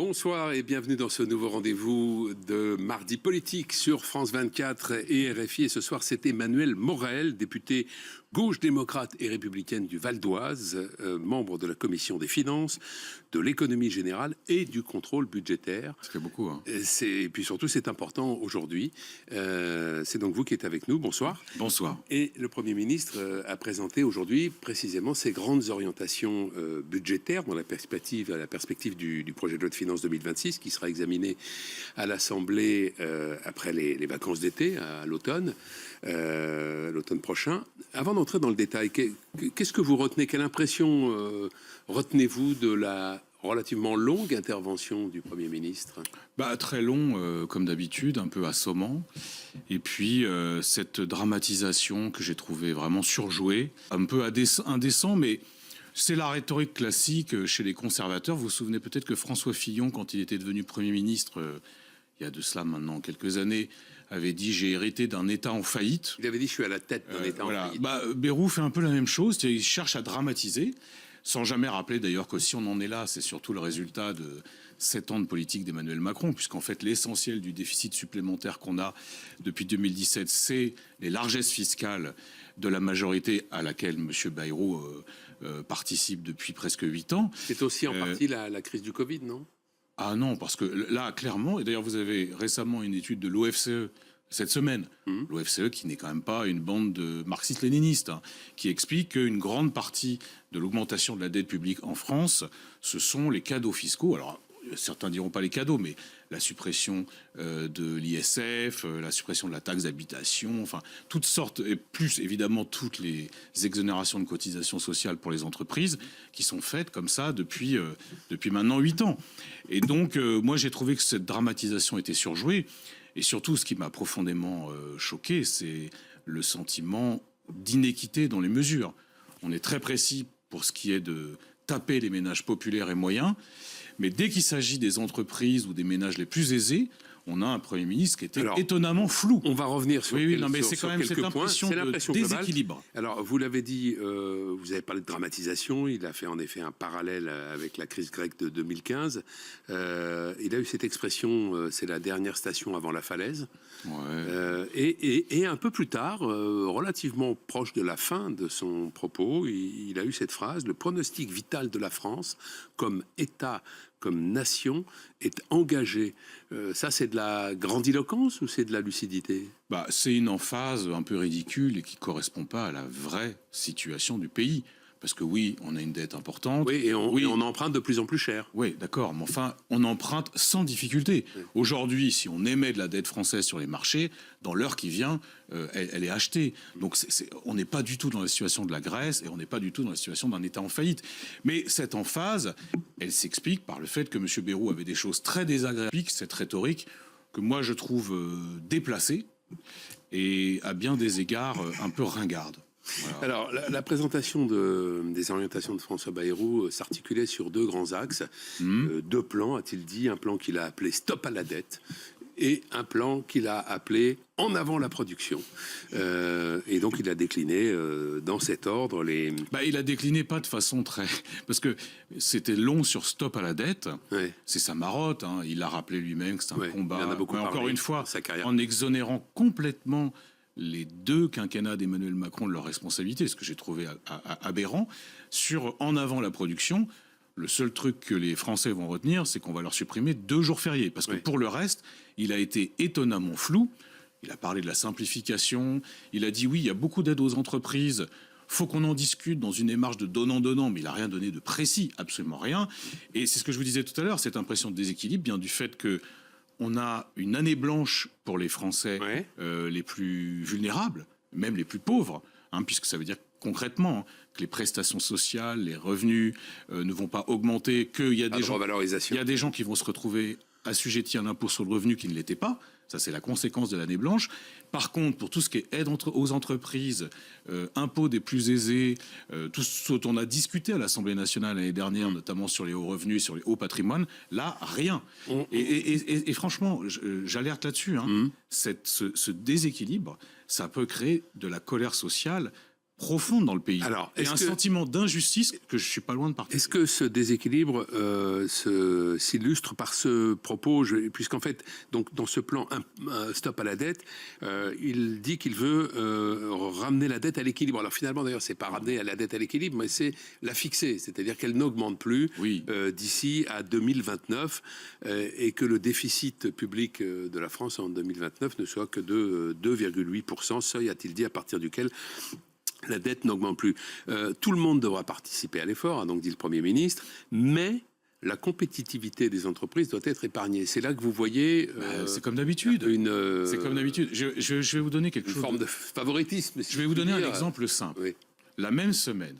Bonsoir et bienvenue dans ce nouveau rendez-vous de Mardi Politique sur France 24 et RFI. Et ce soir, c'est Emmanuel Morel, député gauche démocrate et républicaine du Val d'Oise, membre de la Commission des Finances, de l'économie générale et du contrôle budgétaire. Ça fait beaucoup. Hein. Et puis surtout, c'est important aujourd'hui. C'est donc vous qui êtes avec nous. Bonsoir. Bonsoir. Et le Premier ministre a présenté aujourd'hui précisément ses grandes orientations budgétaires dans la perspective du projet de loi de finances 2026 qui sera examiné à l'Assemblée après les vacances d'été, à l'automne prochain. Avant d'entrer dans le détail, qu'est-ce que vous retenez? Quelle impression retenez-vous de la relativement longue intervention du Premier ministre? Très long, comme d'habitude, un peu assommant. Et puis, cette dramatisation que j'ai trouvée vraiment surjouée, un peu indécent, mais c'est la rhétorique classique chez les conservateurs. Vous vous souvenez peut-être que François Fillon, quand il était devenu Premier ministre, il y a de cela maintenant quelques années, avait dit « j'ai hérité d'un État en faillite ». Il avait dit « je suis à la tête d'un État en faillite ». Bayrou fait un peu la même chose, il cherche à dramatiser, sans jamais rappeler d'ailleurs que si on en est là, c'est surtout le résultat de 7 ans de politique d'Emmanuel Macron, puisqu'en fait l'essentiel du déficit supplémentaire qu'on a depuis 2017, c'est les largesses fiscales de la majorité à laquelle M. Bayrou participe depuis presque 8 ans. C'est aussi en partie la crise du Covid, non ? Ah non, parce que là, clairement, et d'ailleurs vous avez récemment une étude de l'OFCE cette semaine, l'OFCE qui n'est quand même pas une bande de marxistes-léninistes, qui explique qu'une grande partie de l'augmentation de la dette publique en France, ce sont les cadeaux fiscaux. Alors, certains diront pas les cadeaux, mais la suppression de l'ISF, la suppression de la taxe d'habitation, enfin, toutes sortes, et plus évidemment toutes les exonérations de cotisations sociales pour les entreprises, qui sont faites comme ça depuis maintenant 8 ans. Et donc, moi, j'ai trouvé que cette dramatisation était surjouée. Et surtout, ce qui m'a profondément choqué, c'est le sentiment d'inéquité dans les mesures. On est très précis pour ce qui est de taper les ménages populaires et moyens, mais dès qu'il s'agit des entreprises ou des ménages les plus aisés, on a un Premier ministre qui était étonnamment flou. On va revenir sur c'est quand même cette impression de déséquilibre. Alors, vous l'avez dit, vous avez parlé de dramatisation. Il a fait en effet un parallèle avec la crise grecque de 2015. Il a eu cette expression, c'est la dernière station avant la falaise. Ouais. Et un peu plus tard, relativement proche de la fin de son propos, il a eu cette phrase: le pronostic vital de la France comme État, comme nation, est engagé. Ça, c'est de la grandiloquence ou c'est de la lucidité? C'est une emphase un peu ridicule et qui ne correspond pas à la vraie situation du pays. Parce que oui, on a une dette importante. Oui, et on emprunte de plus en plus cher. Oui, d'accord, mais enfin, on emprunte sans difficulté. Oui. Aujourd'hui, si on émet de la dette française sur les marchés, dans l'heure qui vient, elle est achetée. Donc on n'est pas du tout dans la situation de la Grèce et on n'est pas du tout dans la situation d'un État en faillite. Mais cette emphase, elle s'explique par le fait que M. Bayrou avait des choses très désagréables, cette rhétorique que moi je trouve déplacée et à bien des égards un peu ringarde. Voilà. Alors, la présentation des orientations de François Bayrou s'articulait sur 2 grands axes, 2 plans, a-t-il dit, un plan qu'il a appelé « Stop à la dette » et un plan qu'il a appelé « En avant la production ». Et donc, il a décliné dans cet ordre les... il a décliné pas de façon très... Parce que c'était long sur « Stop à la dette ». Ouais. C'est sa marotte, il l'a rappelé lui-même que c'est un combat. Il en a beaucoup parlé, encore une fois, en exonérant complètement les 2 quinquennats d'Emmanuel Macron de leur responsabilité, ce que j'ai trouvé aberrant. Sur En avant la production, le seul truc que les Français vont retenir, c'est qu'on va leur supprimer 2 jours fériés. Parce que pour le reste, il a été étonnamment flou. Il a parlé de la simplification. Il a dit oui, il y a beaucoup d'aides aux entreprises. Faut qu'on en discute dans une démarche de donnant-donnant, mais il n'a rien donné de précis, absolument rien. Et c'est ce que je vous disais tout à l'heure, cette impression de déséquilibre vient du fait que on a une année blanche pour les Français les plus vulnérables, même les plus pauvres, puisque ça veut dire concrètement que les prestations sociales, les revenus ne vont pas augmenter, qu'il y a des gens qui vont se retrouver assujettis à un impôt sur le revenu qui ne l'était pas. Ça, c'est la conséquence de l'année blanche. Par contre, pour tout ce qui est aide aux entreprises, impôts des plus aisés, tout ce dont on a discuté à l'Assemblée nationale l'année dernière, notamment sur les hauts revenus et sur les hauts patrimoines, là, rien. Et franchement, j'alerte là-dessus. Ce déséquilibre, ça peut créer de la colère sociale profonde dans le pays. Alors, et un sentiment d'injustice que je suis pas loin de partager. Est-ce que ce déséquilibre s'illustre par ce propos, puisqu'en fait, donc dans ce plan Stop à la dette, il dit qu'il veut ramener la dette à l'équilibre. Alors finalement, d'ailleurs, c'est pas ramener la dette à l'équilibre, mais c'est la fixer, c'est-à-dire qu'elle n'augmente plus d'ici à 2029 et que le déficit public de la France en 2029 ne soit que de 2,8%, seuil, a-t-il dit, à partir duquel la dette n'augmente plus. Tout le monde devra participer à l'effort, a donc dit le Premier ministre, mais la compétitivité des entreprises doit être épargnée. C'est là que vous voyez... c'est comme d'habitude. C'est comme d'habitude. Je vais vous donner quelque chose... Une forme de favoritisme. Je vais vous donner un exemple simple. Oui. La même semaine,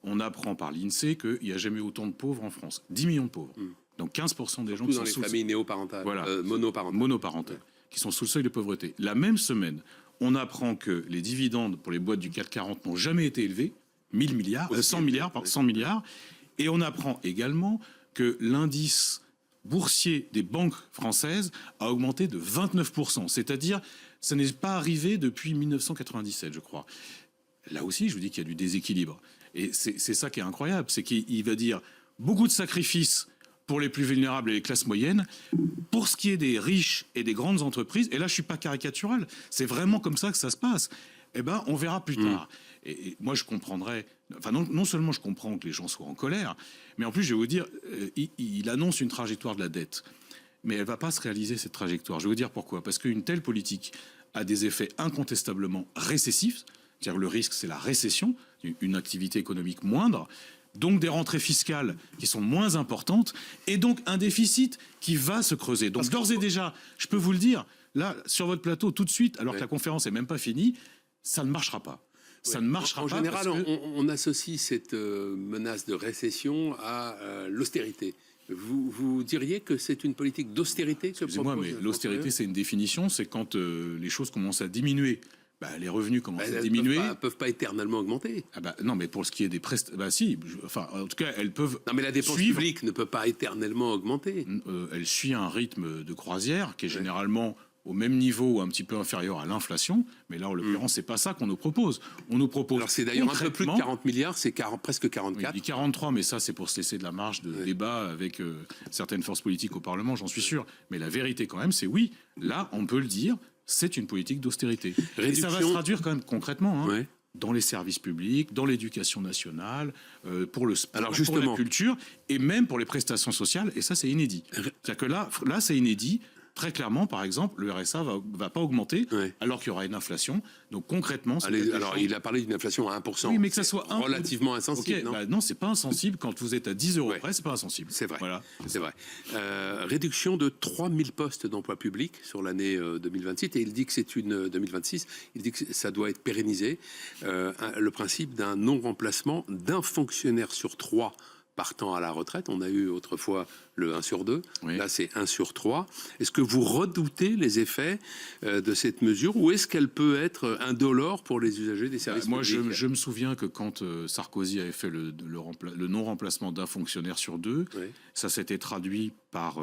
on apprend par l'INSEE qu'il n'y a jamais autant de pauvres en France. 10 millions de pauvres. Donc 15% des gens qui sont dans les familles néoparentales, monoparentales, qui sont sous le seuil de pauvreté. La même semaine, on apprend que les dividendes pour les boîtes du CAC 40 n'ont jamais été élevés, 100 milliards. Et on apprend également que l'indice boursier des banques françaises a augmenté de 29%. C'est-à-dire, ça n'est pas arrivé depuis 1997, je crois. Là aussi, je vous dis qu'il y a du déséquilibre. Et c'est ça qui est incroyable, c'est qu'il va dire beaucoup de sacrifices pour les plus vulnérables et les classes moyennes. Pour ce qui est des riches et des grandes entreprises, et là je suis pas caricatural, c'est vraiment comme ça que ça se passe, eh ben on verra plus tard. Et moi je comprendrais, enfin non seulement je comprends que les gens soient en colère, mais en plus je vais vous dire, il annonce une trajectoire de la dette, mais elle va pas se réaliser cette trajectoire. Je vais vous dire pourquoi. Parce qu'une telle politique a des effets incontestablement récessifs, c'est-à-dire le risque c'est la récession, une activité économique moindre, donc des rentrées fiscales qui sont moins importantes, et donc un déficit qui va se creuser. Donc d'ores et déjà, je peux vous le dire, là, sur votre plateau, tout de suite, alors que la conférence n'est même pas finie, ça ne marchera pas. Ça ne marchera pas. En général, on associe cette menace de récession à l'austérité. Vous diriez que c'est une politique d'austérité que Excusez-moi, mais l'austérité, c'est une définition, c'est quand les choses commencent à diminuer. Les revenus commencent à diminuer. Elles ne peuvent pas éternellement augmenter. Non, mais pour ce qui est des prestations... si, en tout cas, elles peuvent... Non, mais la dépense publique ne peut pas éternellement augmenter. Elle suit un rythme de croisière qui est généralement au même niveau ou un petit peu inférieur à l'inflation. Mais là, en l'occurrence, c'est pas ça qu'on nous propose. On nous propose... Alors, c'est d'ailleurs un peu plus de 40 milliards, c'est presque 44. Oui, 43, mais ça, c'est pour se laisser de la marge de débat avec certaines forces politiques au Parlement, j'en suis sûr. Mais la vérité, quand même, c'est oui, là, on peut le dire, c'est une politique d'austérité. Et ça va se traduire quand même concrètement dans les services publics, dans l'éducation nationale, pour le sport, pour la culture, et même pour les prestations sociales. Et ça, c'est inédit. C'est-à-dire que là, c'est inédit. Très clairement, par exemple, le RSA va pas augmenter alors qu'il y aura une inflation. Donc concrètement, alors il a parlé d'une inflation à 1%. Oui, mais que ça soit relativement insensible. Okay, non, c'est pas insensible quand vous êtes à 10 euros près, c'est pas insensible. C'est vrai. Voilà. C'est vrai. Réduction de 3000 postes d'emploi public sur l'année 2026, et il dit que c'est une 2026. Il dit que ça doit être pérennisé. Le principe d'un non-remplacement d'un fonctionnaire sur 3 partant à la retraite. On a eu autrefois le 1 sur 2. Là, c'est 1 sur 3. Est-ce que vous redoutez les effets de cette mesure, ou est-ce qu'elle peut être indolore pour les usagers des services publics ? Moi, je me souviens que quand Sarkozy avait fait le non-remplacement d'un fonctionnaire sur 2, ça s'était traduit par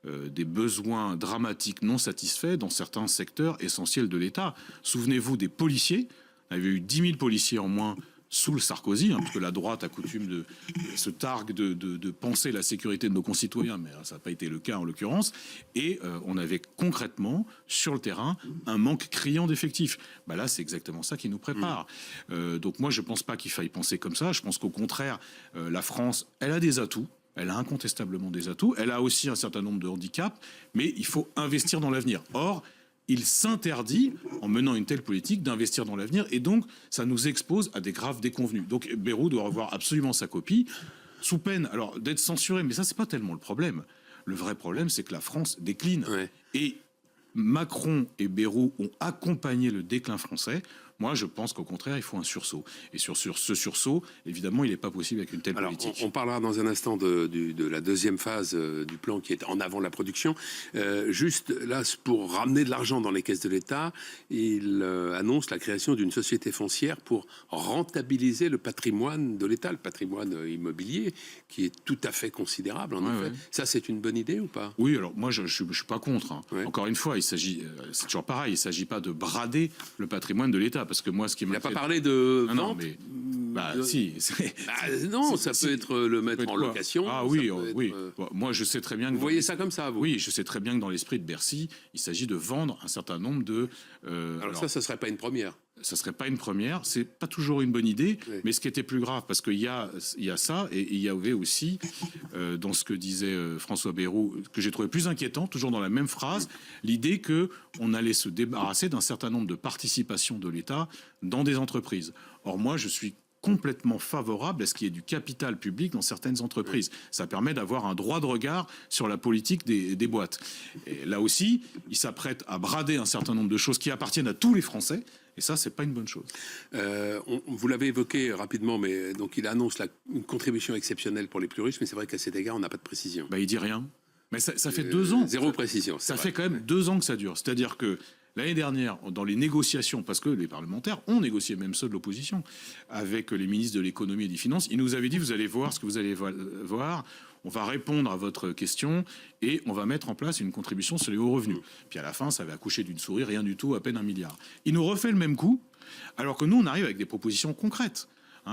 des besoins dramatiques non satisfaits dans certains secteurs essentiels de l'État. Souvenez-vous des policiers. Il y avait eu 10 000 policiers en moins sous le Sarkozy, parce que la droite a coutume se targue de penser la sécurité de nos concitoyens, mais ça n'a pas été le cas en l'occurrence, et on avait concrètement, sur le terrain, un manque criant d'effectifs. Là, c'est exactement ça qui nous prépare. Donc moi, je ne pense pas qu'il faille penser comme ça, je pense qu'au contraire, la France, elle a des atouts, elle a incontestablement des atouts, elle a aussi un certain nombre de handicaps, mais il faut investir dans l'avenir. Or, il s'interdit, en menant une telle politique, d'investir dans l'avenir, et donc ça nous expose à des graves déconvenues. Donc Bayrou doit revoir absolument sa copie, sous peine alors d'être censuré, mais ça c'est pas tellement le problème. Le vrai problème, c'est que la France décline. Et Macron et Bayrou ont accompagné le déclin français. Moi, je pense qu'au contraire, il faut un sursaut. Et sur ce sursaut, évidemment, il n'est pas possible avec une telle politique. On parlera dans un instant de la deuxième phase du plan qui est en avant la production. Juste là, pour ramener de l'argent dans les caisses de l'État, il annonce la création d'une société foncière pour rentabiliser le patrimoine de l'État, le patrimoine immobilier, qui est tout à fait considérable, en effet. Ça, c'est une bonne idée ou pas ? Oui, alors moi, je ne suis pas contre. Encore une fois, c'est toujours pareil, il ne s'agit pas de brader le patrimoine de l'État. là, parce que moi, ce qui Il n'a m'inquiète... pas parlé de Non, vente. mais... si. Non, ça peut être le mettre en location. Ah oui, ça peut oui. être, Bon, moi, je sais très bien que... Vous voyez ça comme ça, vous? Oui, je sais très bien que dans l'esprit de Bercy, il s'agit de vendre un certain nombre de... Alors ça ne serait pas une première. Ça serait pas une première, c'est pas toujours une bonne idée, Oui. mais ce qui était plus grave, parce qu'il y a ça, et il y avait aussi, dans ce que disait François Bayrou, que j'ai trouvé plus inquiétant, toujours dans la même phrase, l'idée qu'on allait se débarrasser d'un certain nombre de participations de l'État dans des entreprises. Or, moi, je suis complètement favorable à ce qu'il y ait du capital public dans certaines entreprises. Ça permet d'avoir un droit de regard sur la politique des boîtes. Et là aussi, il s'apprête à brader un certain nombre de choses qui appartiennent à tous les Français. Et ça, c'est pas une bonne chose. Vous l'avez évoqué rapidement, mais donc il annonce une contribution exceptionnelle pour les plus riches, mais c'est vrai qu'à cet égard, on n'a pas de précision. Il dit rien. Mais ça fait 2 ans. Zéro précision. Ça fait quand même 2 ans que ça dure. C'est-à-dire que l'année dernière, dans les négociations, parce que les parlementaires ont négocié, même ceux de l'opposition, avec les ministres de l'économie et des finances, ils nous avaient dit, vous allez voir ce que vous allez voir, on va répondre à votre question et on va mettre en place une contribution sur les hauts revenus. Puis à la fin, ça avait accouché d'une souris, rien du tout, à peine 1 milliard. Il nous refait le même coup, alors que nous, on arrive avec des propositions concrètes.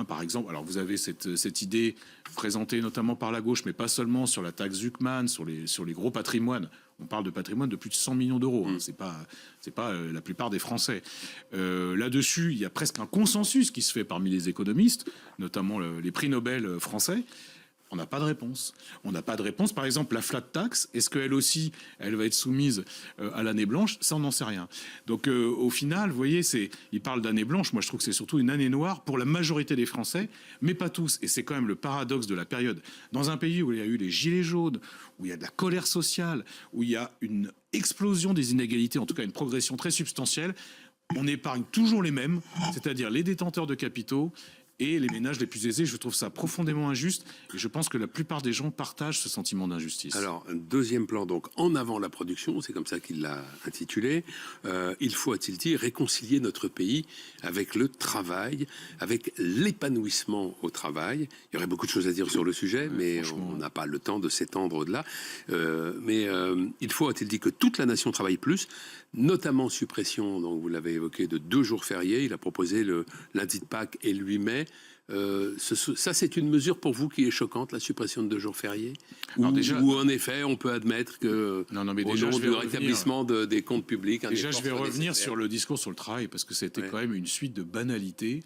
Par exemple, alors vous avez cette idée présentée notamment par la gauche, mais pas seulement, sur la taxe Zuckman, sur les gros patrimoines. On parle de patrimoine de plus de 100 millions d'euros. C'est pas la plupart des Français. Là-dessus, il y a presque un consensus qui se fait parmi les économistes, notamment les prix Nobel français. On n'a pas de réponse. On n'a pas de réponse. Par exemple, la flat tax, est-ce qu'elle aussi, elle va être soumise à l'année blanche? Ça, on n'en sait rien. Donc, au final, vous voyez, il parle d'année blanche. Moi, je trouve que c'est surtout une année noire pour la majorité des Français, mais pas tous. Et c'est quand même le paradoxe de la période. Dans un pays où il y a eu les gilets jaunes, où il y a de la colère sociale, où il y a une explosion des inégalités, en tout cas une progression très substantielle, on épargne toujours les mêmes, c'est-à-dire les détenteurs de capitaux et les ménages les plus aisés. Je trouve ça profondément injuste et je pense que la plupart des gens partagent ce sentiment d'injustice. Alors, deuxième plan, donc en avant la production, c'est comme ça qu'il l'a intitulé. Il faut, a-t-il dit, réconcilier notre pays avec le travail, avec l'épanouissement au travail. Il y aurait beaucoup de choses à dire sur le sujet, mais on n'a pas le temps de s'étendre au-delà. Mais il faut, a-t-il dit, que toute la nation travaille plus, notamment suppression, donc vous l'avez évoqué, de 2 jours fériés. Il a proposé le lundi de Pâques et le 8 mai. Ça, c'est une mesure pour vous qui est choquante, la suppression de 2 jours fériés, ou en effet, on peut admettre que au nom du rétablissement des comptes publics... Déjà, je vais revenir sur le discours sur le travail, parce que c'était quand même une suite de banalités,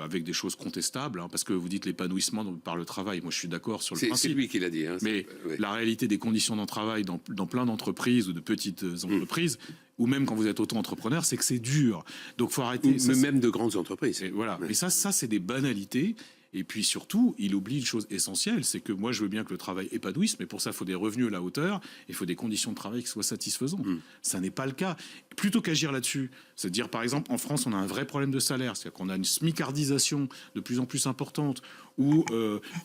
avec des choses contestables, parce que vous dites l'épanouissement par le travail. Moi, je suis d'accord sur le principe. C'est lui qui l'a dit. Mais la réalité des conditions de travail dans plein d'entreprises ou de petites entreprises, ou même quand vous êtes auto-entrepreneur, c'est que c'est dur. Donc, faut arrêter. Même de grandes entreprises. Et voilà. Et ça, c'est des banalités. Et puis surtout, il oublie une chose essentielle, c'est que moi je veux bien que le travail épanouisse, mais pour ça il faut des revenus à la hauteur, il faut des conditions de travail qui soient satisfaisantes. Ça n'est pas le cas. Plutôt qu'agir là-dessus, c'est à dire par exemple en France on a un vrai problème de salaire, c'est-à-dire qu'on a une smicardisation de plus en plus importante, où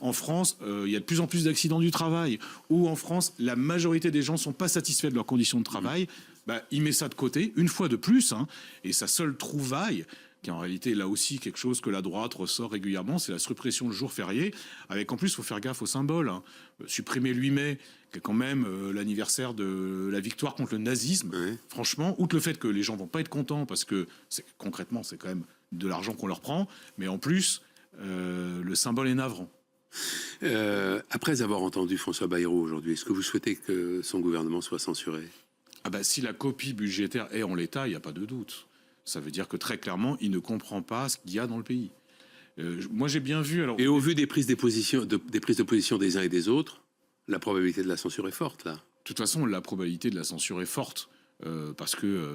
en France il y a de plus en plus d'accidents du travail, où en France la majorité des gens ne sont pas satisfaits de leurs conditions de travail. Il met ça de côté une fois de plus, et sa seule trouvaille, qui est en réalité là aussi quelque chose que la droite ressort régulièrement, c'est la suppression de jours fériés, avec en plus, il faut faire gaffe aux symboles. Supprimer le 8 mai, qui est quand même l'anniversaire de la victoire contre le nazisme. Oui. Franchement, outre le fait que les gens vont pas être contents, parce que concrètement, c'est quand même de l'argent qu'on leur prend, mais en plus, le symbole est navrant. Après avoir entendu François Bayrou aujourd'hui, est-ce que vous souhaitez que son gouvernement soit censuré? Si la copie budgétaire est en l'état, il n'y a pas de doute. Ça veut dire que très clairement, il ne comprend pas ce qu'il y a dans le pays. Moi, j'ai bien vu... Et au vu des prises de position des uns et des autres, la probabilité de la censure est forte, là. De toute façon, la probabilité de la censure est forte. Parce que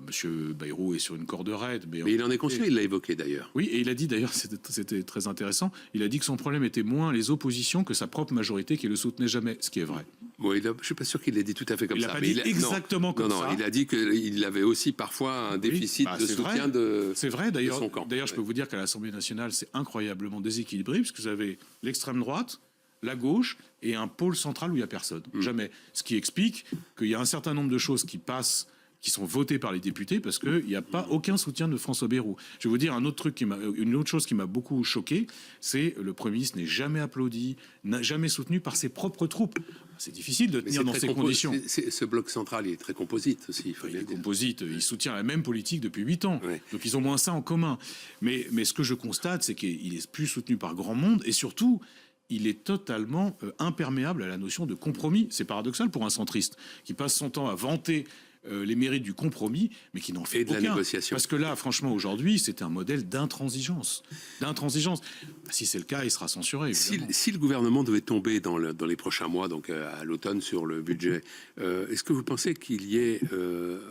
M. Bayrou est sur une corde raide. Mais il en est conscient, il l'a évoqué d'ailleurs. Oui, et il a dit d'ailleurs, c'était très intéressant, il a dit que son problème était moins les oppositions que sa propre majorité qui le soutenait jamais, ce qui est vrai. Bon, je ne suis pas sûr qu'il l'ait dit tout à fait comme ça. Il n'a pas dit exactement comme ça. Non, il a dit qu'il avait aussi parfois un déficit de soutien de C'est vrai, d'ailleurs. Son camp. D'ailleurs, je peux vous dire qu'à l'Assemblée nationale, c'est incroyablement déséquilibré, puisque vous avez l'extrême droite, la gauche et un pôle central où il n'y a personne. Jamais. Ce qui explique qu'il y a un certain nombre de choses qui passent, qui sont votés par les députés parce qu'il n'y a pas aucun soutien de François Bayrou. Je vais vous dire une autre chose qui m'a beaucoup choqué, c'est le Premier ministre n'est jamais applaudi, n'a jamais soutenu par ses propres troupes. C'est difficile de tenir dans ces conditions. Ce bloc central il est très composite aussi. Il est composite, il soutient la même politique depuis 8 ans. Ouais. Donc ils ont moins ça en commun. Mais ce que je constate, c'est qu'il est plus soutenu par grand monde et surtout, il est totalement imperméable à la notion de compromis. C'est paradoxal pour un centriste qui passe son temps à vanter les mérites du compromis, mais qui n'en fait aucun. Et de la négociation. Parce que là, franchement, aujourd'hui, c'est un modèle d'intransigeance. Si c'est le cas, il sera censuré. Si le gouvernement devait tomber dans les prochains mois, donc à l'automne sur le budget, est-ce que vous pensez qu'il y ait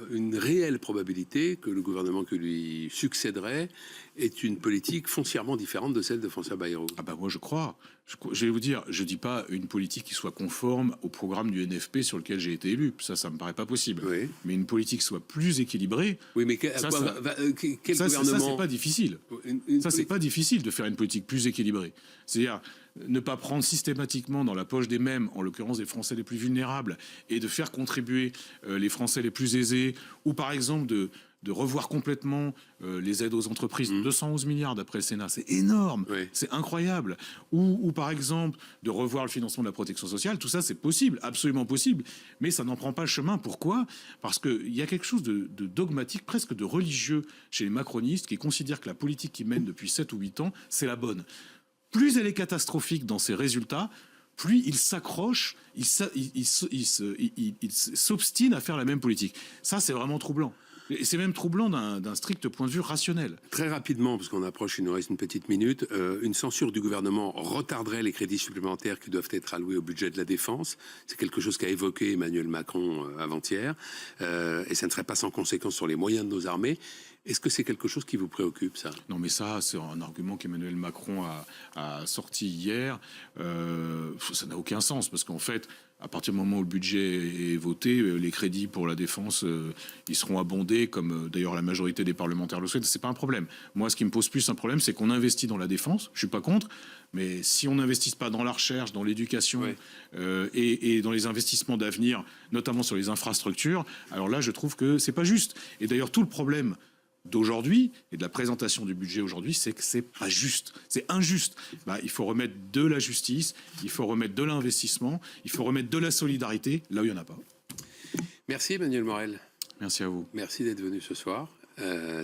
une réelle probabilité que le gouvernement qui lui succéderait ait une politique foncièrement différente de celle de François Bayrou? Ah bah moi je crois. Je vais vous dire, je dis pas une politique qui soit conforme au programme du NFP sur lequel j'ai été élu. Ça me paraît pas possible. Oui. Mais une politique qui soit plus équilibrée. Oui, mais quel gouvernement? Ça c'est pas difficile. C'est pas difficile de faire une politique plus équilibrée. C'est-à-dire ne pas prendre systématiquement dans la poche des mêmes, en l'occurrence des Français les plus vulnérables, et de faire contribuer les Français les plus aisés, ou par exemple de revoir complètement les aides aux entreprises, 211 milliards d'après le Sénat, c'est énorme, oui. C'est incroyable. Ou par exemple de revoir le financement de la protection sociale, tout ça c'est possible, absolument possible, mais ça n'en prend pas le chemin. Pourquoi? Parce qu'il y a quelque chose de dogmatique, presque de religieux chez les macronistes qui considèrent que la politique qu'ils mènent depuis 7 ou 8 ans, c'est la bonne. Plus elle est catastrophique dans ses résultats, plus ils s'accrochent, ils s'obstinent à faire la même politique. Ça c'est vraiment troublant. Et c'est même troublant d'un strict point de vue rationnel. Très rapidement, parce qu'on approche, il nous reste une petite minute, une censure du gouvernement retarderait les crédits supplémentaires qui doivent être alloués au budget de la défense. C'est quelque chose qu'a évoqué Emmanuel Macron avant-hier. Et ça ne serait pas sans conséquence sur les moyens de nos armées. Est-ce que c'est quelque chose qui vous préoccupe, ça? Non, mais ça, c'est un argument qu'Emmanuel Macron a sorti hier. Ça n'a aucun sens, parce qu'en fait, à partir du moment où le budget est voté, les crédits pour la défense, ils seront abondés, comme d'ailleurs la majorité des parlementaires le souhaitent. C'est pas un problème. Moi, ce qui me pose plus un problème, c'est qu'on investit dans la défense. Je suis pas contre, mais si on n'investit pas dans la recherche, dans l'éducation, oui. Et dans les investissements d'avenir, notamment sur les infrastructures, alors là, je trouve que c'est pas juste. Et d'ailleurs, tout le problème d'aujourd'hui et de la présentation du budget aujourd'hui, c'est que c'est pas juste, c'est injuste. Il faut remettre de la justice, il faut remettre de l'investissement, il faut remettre de la solidarité là où il n'y en a pas. Merci Emmanuel Morel. Merci à vous. Merci d'être venu ce soir.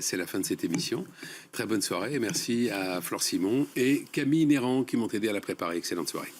C'est la fin de cette émission. Très bonne soirée et merci à Flore Simon et Camille Néran qui m'ont aidé à la préparer. Excellente soirée.